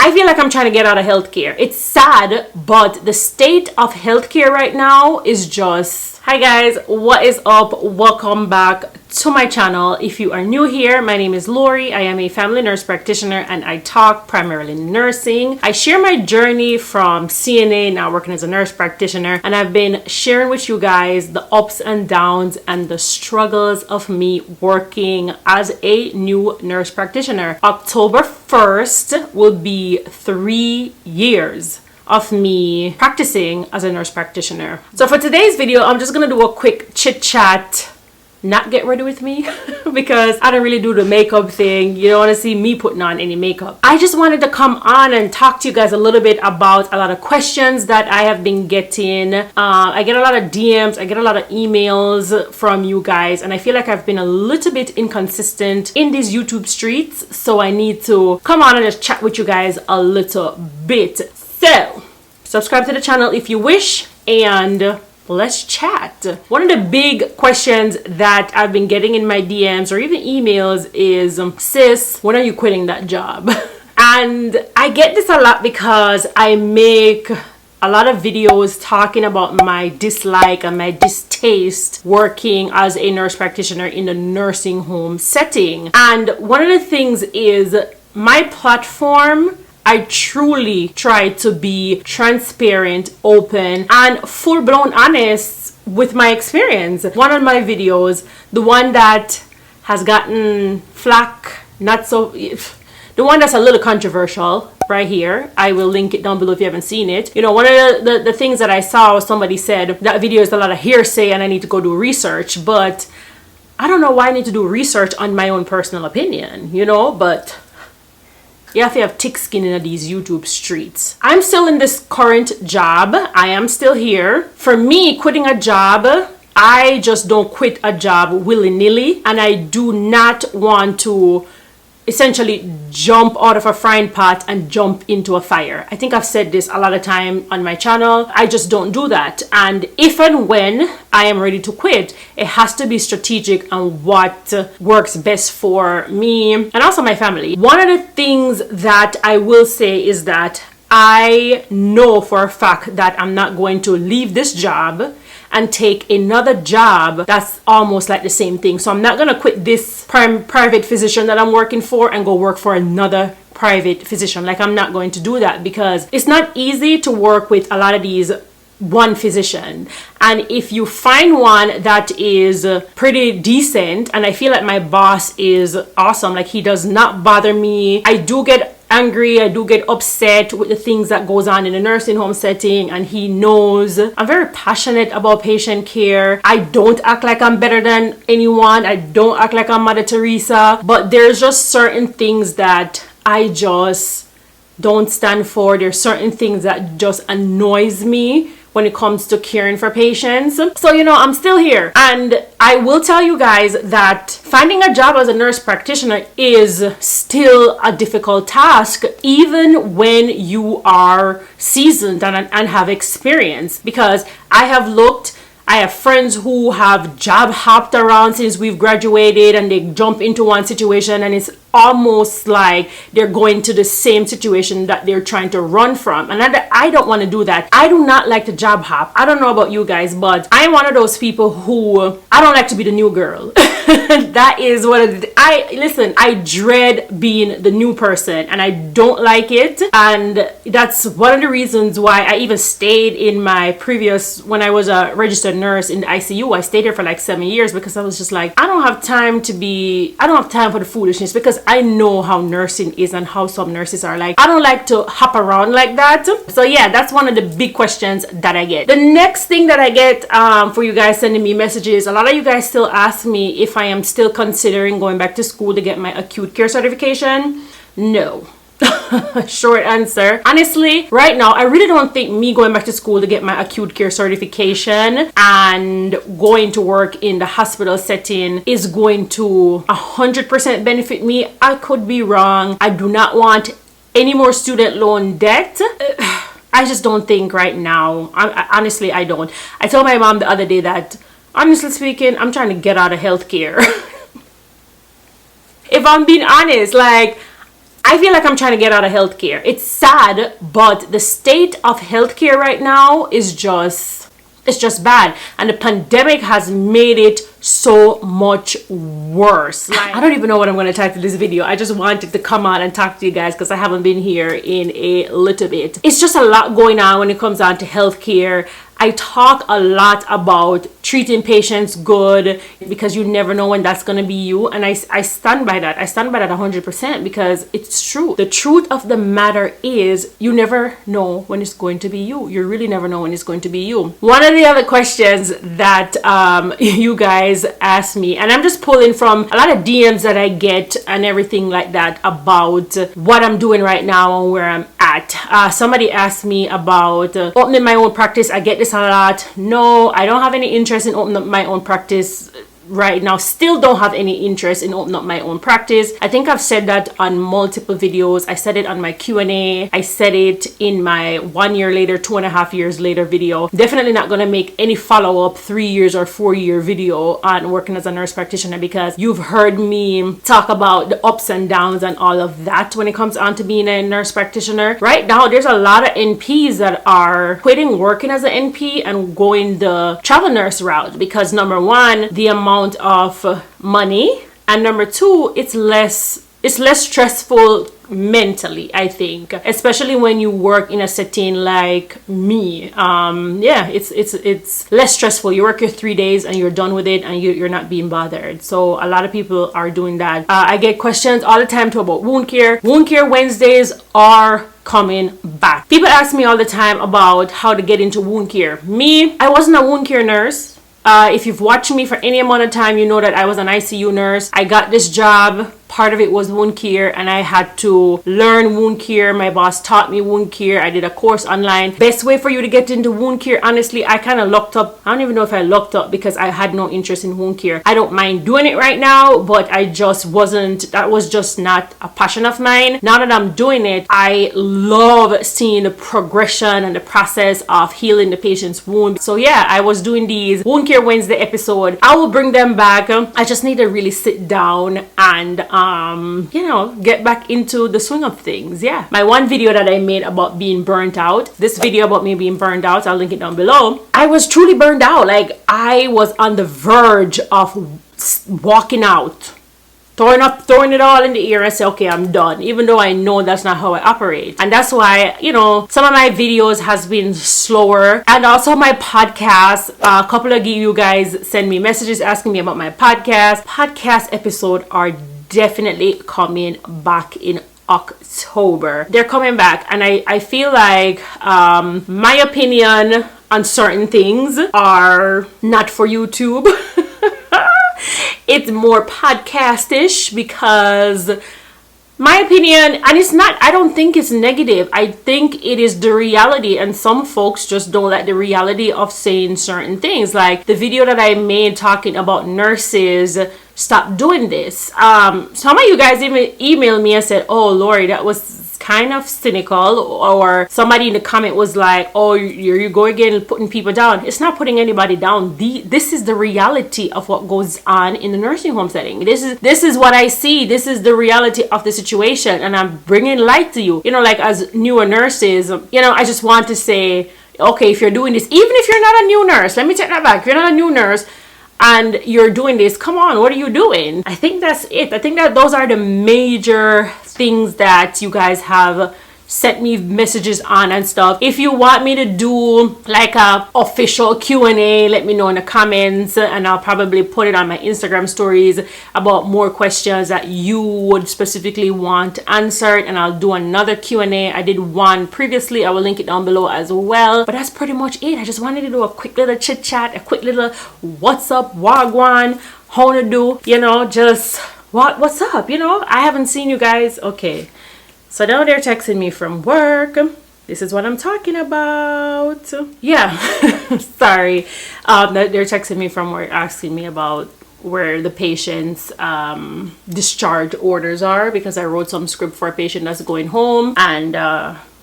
I feel like I'm trying to get out of healthcare. It's sad, but the state of healthcare right now is just... Hi guys, what is up? Welcome back to my channel. If you are new here, my name is Lori. I am a family nurse practitioner and I talk primarily nursing. I share my journey from CNA, now working as a nurse practitioner, and I've been sharing with you guys the ups and downs and the struggles of me working as a new nurse practitioner. October 1st will be 3 years of me practicing as a nurse practitioner. So for today's video, I'm just gonna do a quick chit chat, not get ready with me because I don't really do the makeup thing. You don't want to see me putting on any makeup. I just wanted to come on and talk to you guys a little bit about a lot of questions that I have been getting. I get a lot of DMs, I get a lot of emails from you guys, and I feel like I've been a little bit inconsistent in these YouTube streets, so I need to come on and just chat with you guys a little bit. So, subscribe to the channel if you wish, and let's chat. One of the big questions that I've been getting in my DMs or even emails is, sis, when are you quitting that job? And I get this a lot because I make a lot of videos talking about my dislike and my distaste working as a nurse practitioner in a nursing home setting. And one of the things is my platform, I truly try to be transparent, open, and full-blown honest with my experience. One of my videos, the one that has gotten flack, the one that's a little controversial right here, I will link it down below if you haven't seen it. You know, one of the things that I saw, somebody said that video is a lot of hearsay and I need to go do research, but I don't know why I need to do research on my own personal opinion, you know, but you have to have thick skin in these YouTube streets. I'm still in this current job. I am still here. For me, quitting a job, I just don't quit a job willy-nilly, and I do not want to essentially jump out of a frying pot and jump into a fire. I think I've said this a lot of time on my channel. I just don't do that. And if and when I am ready to quit, it has to be strategic on what works best for me and also my family. One of the things that I will say is that I know for a fact that I'm not going to leave this job and take another job that's almost like the same thing. So I'm not gonna quit this private physician that I'm working for and go work for another private physician. Like, I'm not going to do that because it's not easy to work with a lot of these one physician. And if you find one that is pretty decent, and I feel like my boss is awesome, like he does not bother me. I do get angry, I do get upset with the things that goes on in a nursing home setting, and he knows I'm very passionate about patient care. I don't act like I'm better than anyone. I don't act like I'm Mother Teresa, but there's just certain things that I just don't stand for. There's certain things that just annoys me when it comes to caring for patients. So, you know, I'm still here, and I will tell you guys that finding a job as a nurse practitioner is still a difficult task, even when you are seasoned and have experience, because I have friends who have job hopped around since we've graduated, and they jump into one situation and it's almost like they're going to the same situation that they're trying to run from. And I don't want to do that. I do not like to job hop. I don't know about you guys, but I'm one of those people who, I don't like to be the new girl. That is what I dread being the new person, and I don't like it. And that's one of the reasons why I even stayed in my previous, when I was a registered nurse in the ICU, I stayed there for like 7 years, because I was just like, I don't have time for the foolishness, because I know how nursing is and how some nurses are like. I don't like to hop around like that. So yeah, that's one of the big questions that I get. The next thing that I get for you guys sending me messages, a lot of you guys still ask me if I am still considering going back to school to get my acute care certification. No. Short answer. Honestly, right now, I really don't think me going back to school to get my acute care certification and going to work in the hospital setting is going to 100% benefit me. I could be wrong. I do not want any more student loan debt. I just don't think right now. Honestly, I don't. I told my mom the other day that, honestly speaking, I'm trying to get out of healthcare. If I'm being honest, like, I feel like I'm trying to get out of healthcare. It's sad, but the state of healthcare right now is just bad, and the pandemic has made it so much worse. Like, I don't even know what I'm going to title this video. I just wanted to come on and talk to you guys because I haven't been here in a little bit. It's just a lot going on when it comes down to healthcare. I talk a lot about treating patients good because you never know when that's going to be you. And I stand by that. I stand by that 100% because it's true. The truth of the matter is you never know when it's going to be you. You really never know when it's going to be you. One of the other questions that you guys ask me, and I'm just pulling from a lot of DMs that I get and everything like that about what I'm doing right now and where I'm at. Somebody asked me about opening my own practice. I get this a lot. No, I don't have any interest in opening up my own practice right now. Still don't have any interest in opening up my own practice. I think I've said that on multiple videos. I said it on my Q&A. I said it in my 1 year later, 2.5 years later video. Definitely not going to make any follow-up 3 years or 4 year video on working as a nurse practitioner because you've heard me talk about the ups and downs and all of that when it comes on to being a nurse practitioner. Right now, there's a lot of NPs that are quitting working as an NP and going the travel nurse route because number one, the amount of money, and number two, it's less stressful mentally, I think, especially when you work in a setting like me. Yeah, it's less stressful. You work your 3 days and you're done with it and you're not being bothered. So a lot of people are doing that. I get questions all the time too about wound care. Wound care Wednesdays are coming back. People ask me all the time about how to get into wound care. Me, I wasn't a wound care nurse. If you've watched me for any amount of time, you know that I was an ICU nurse. I got this job. Part of it was wound care and I had to learn wound care. My boss taught me wound care. I did a course online. Best way for you to get into wound care, honestly, I kind of locked up. I don't even know if I locked up because I had no interest in wound care. I don't mind doing it right now, but I just wasn't, that was just not a passion of mine. Now that I'm doing it, I love seeing the progression and the process of healing the patient's wound. So yeah, I was doing these Wound Care Wednesday episode. I will bring them back. I just need to really sit down and you know, get back into the swing of things. Yeah, my one video that I made about being burnt out, this video about me being burned out, I'll link it down below. I was truly burned out. Like I was on the verge of walking out, throwing it all in the air and say, okay, I'm done, even though I know that's not how I operate. And that's why, you know, some of my videos has been slower, and also my podcast. A couple of you guys send me messages asking me about my podcast episode are definitely coming back in October. They're coming back, and I feel like my opinion on certain things are not for YouTube. It's more podcast-ish because my opinion, and it's not, I don't think it's negative. I think it is the reality, and some folks just don't like the reality of saying certain things. Like the video that I made talking about nurses, stop doing this. Some of you guys even emailed me and said, oh Lori, that was kind of cynical, or somebody in the comment was like, oh, you go again putting people down. It's not putting anybody down. This is the reality of what goes on in the nursing home setting. This is what I see. This is the reality of the situation, and I'm bringing light to you. You know, like as newer nurses, you know, I just want to say, okay, if you're doing this, even if you're not a new nurse, let me take that back. If you're not a new nurse and you're doing this, come on, what are you doing? I think that's it. I think that those are the major things that you guys have sent me messages on and stuff. If you want me to do like a official Q&A, let me know in the comments, and I'll probably put it on my Instagram stories about more questions that you would specifically want answered, and I'll do another Q&A. I did one previously. I will link it down below as well. But that's pretty much it. I just wanted to do a quick little chit chat, a quick little what's up, wagwan, how to do, you know, just what's up, you know. I haven't seen you guys. Okay, so now they're texting me from work. This is what I'm talking about. Yeah, sorry. They're texting me from work asking me about where the patient's discharge orders are, because I wrote some script for a patient that's going home and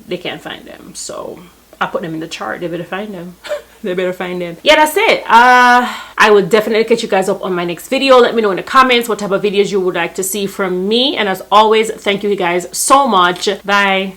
they can't find them. So I put them in the chart. They better find them. They better find them. Yeah, that's it. I will definitely catch you guys up on my next video. Let me know in the comments what type of videos you would like to see from me. And as always, thank you guys so much. Bye.